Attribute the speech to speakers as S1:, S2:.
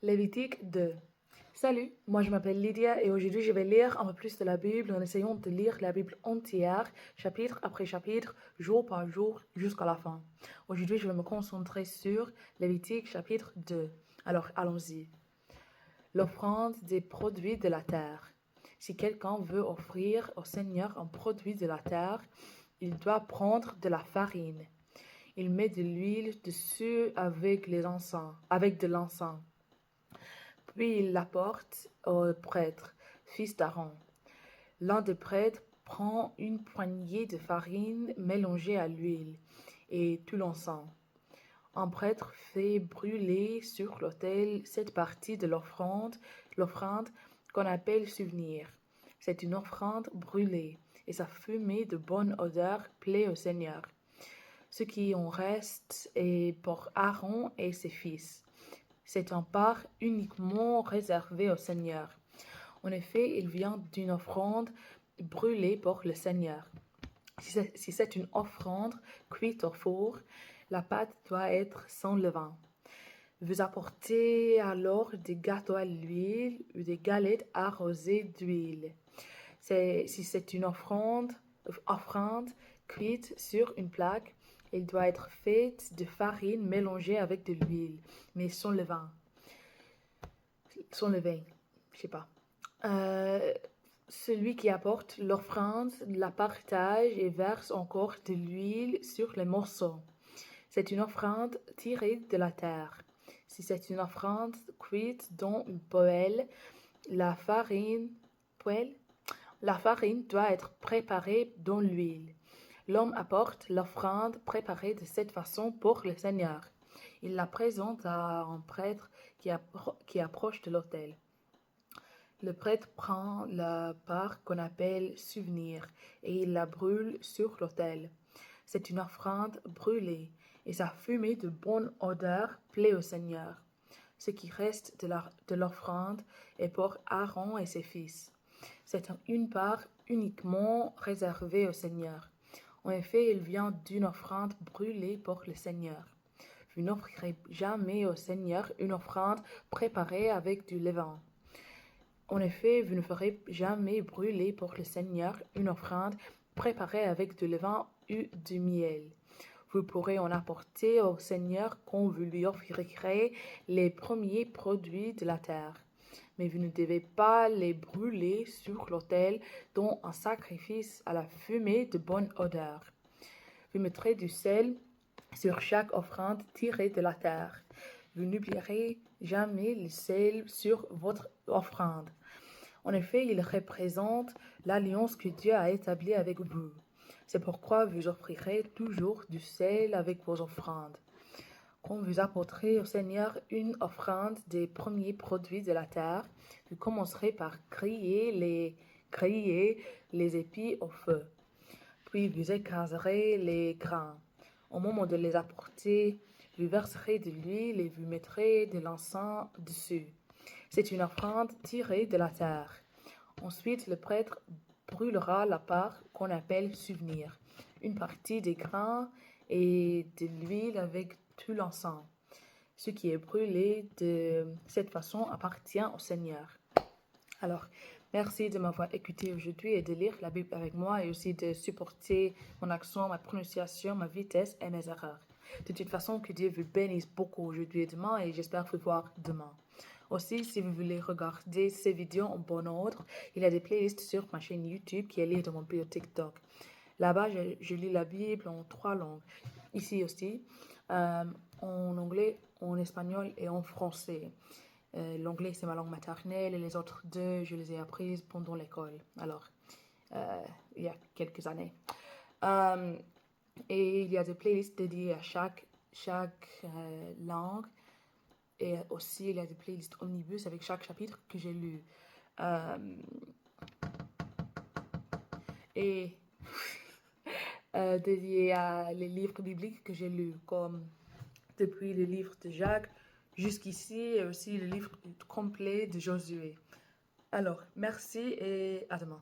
S1: Lévitique 2. Salut, moi je m'appelle Lydia et aujourd'hui je vais lire un peu plus de la Bible en essayant de lire la Bible entière, chapitre après chapitre, jour par jour, jusqu'à la fin. Aujourd'hui je vais me concentrer sur Lévitique chapitre 2. Alors allons-y. L'offrande des produits de la terre. Si quelqu'un veut offrir au Seigneur un produit de la terre, il doit prendre de la farine. Il met de l'huile dessus avec de l'encens. Puis il l'apporte au prêtre, fils d'Aaron. L'un des prêtres prend une poignée de farine mélangée à l'huile et tout l'encens. Un prêtre fait brûler sur l'autel cette partie de l'offrande qu'on appelle souvenir. C'est une offrande brûlée, et sa fumée de bonne odeur plaît au Seigneur. Ce qui en reste est pour Aaron et ses fils. C'est un part uniquement réservé au Seigneur. En effet, il vient d'une offrande brûlée pour le Seigneur. Si c'est une offrande cuite au four, la pâte doit être sans levain. Vous apportez alors des gâteaux à l'huile ou des galettes arrosées d'huile. Si c'est une offrande cuite sur une plaque, elle doit être faite de farine mélangée avec de l'huile, mais sans levain. Je sais pas. Celui qui apporte l'offrande la partage et verse encore de l'huile sur les morceaux. C'est une offrande tirée de la terre. Si c'est une offrande cuite dans une poêle, la farine doit être préparée dans l'huile. L'homme apporte l'offrande préparée de cette façon pour le Seigneur. Il la présente à un prêtre qui approche de l'autel. Le prêtre prend la part qu'on appelle souvenir et il la brûle sur l'autel. C'est une offrande brûlée et sa fumée de bonne odeur plaît au Seigneur. Ce qui reste de l'offrande est pour Aaron et ses fils. C'est une part uniquement réservée au Seigneur. En effet, il vient d'une offrande brûlée pour le Seigneur. Vous n'offrirez jamais au Seigneur une offrande préparée avec du levain. En effet, vous ne ferez jamais brûler pour le Seigneur une offrande préparée avec du levain ou du miel. Vous pourrez en apporter au Seigneur quand vous lui offrirez les premiers produits de la terre. Mais vous ne devez pas les brûler sur l'autel dans un sacrifice à la fumée de bonne odeur. Vous mettrez du sel sur chaque offrande tirée de la terre. Vous n'oublierez jamais le sel sur votre offrande. En effet, il représente l'alliance que Dieu a établie avec vous. C'est pourquoi vous offrirez toujours du sel avec vos offrandes. Quand vous apporterez au Seigneur une offrande des premiers produits de la terre, vous commencerez par griller les épis au feu. Puis vous écraserez les grains. Au moment de les apporter, vous verserez de l'huile et vous mettrez de l'encens dessus. C'est une offrande tirée de la terre. Ensuite, le prêtre brûlera la part qu'on appelle souvenir, une partie des grains et de l'huile avec tout l'encens. Ce qui est brûlé de cette façon appartient au Seigneur. Alors, merci de m'avoir écouté aujourd'hui et de lire la Bible avec moi et aussi de supporter mon accent, ma prononciation, ma vitesse et mes erreurs. De toute façon, que Dieu vous bénisse beaucoup aujourd'hui et demain et j'espère vous voir demain. Aussi, si vous voulez regarder ces vidéos en bon ordre, il y a des playlists sur ma chaîne YouTube qui est liée dans mon bio TikTok. Là-bas, je lis la Bible en 3 langues. Ici aussi, en anglais, en espagnol et en français. L'anglais, c'est ma langue maternelle et les autres deux, je les ai apprises pendant l'école. Alors, il y a quelques années. Et il y a des playlists dédiées à chaque langue. Et aussi, il y a des playlists omnibus avec chaque chapitre que j'ai lu. Et dédié à les livres bibliques que j'ai lus, comme depuis le livre de Jacques jusqu'ici, et aussi le livre complet de Josué. Alors, merci et à demain.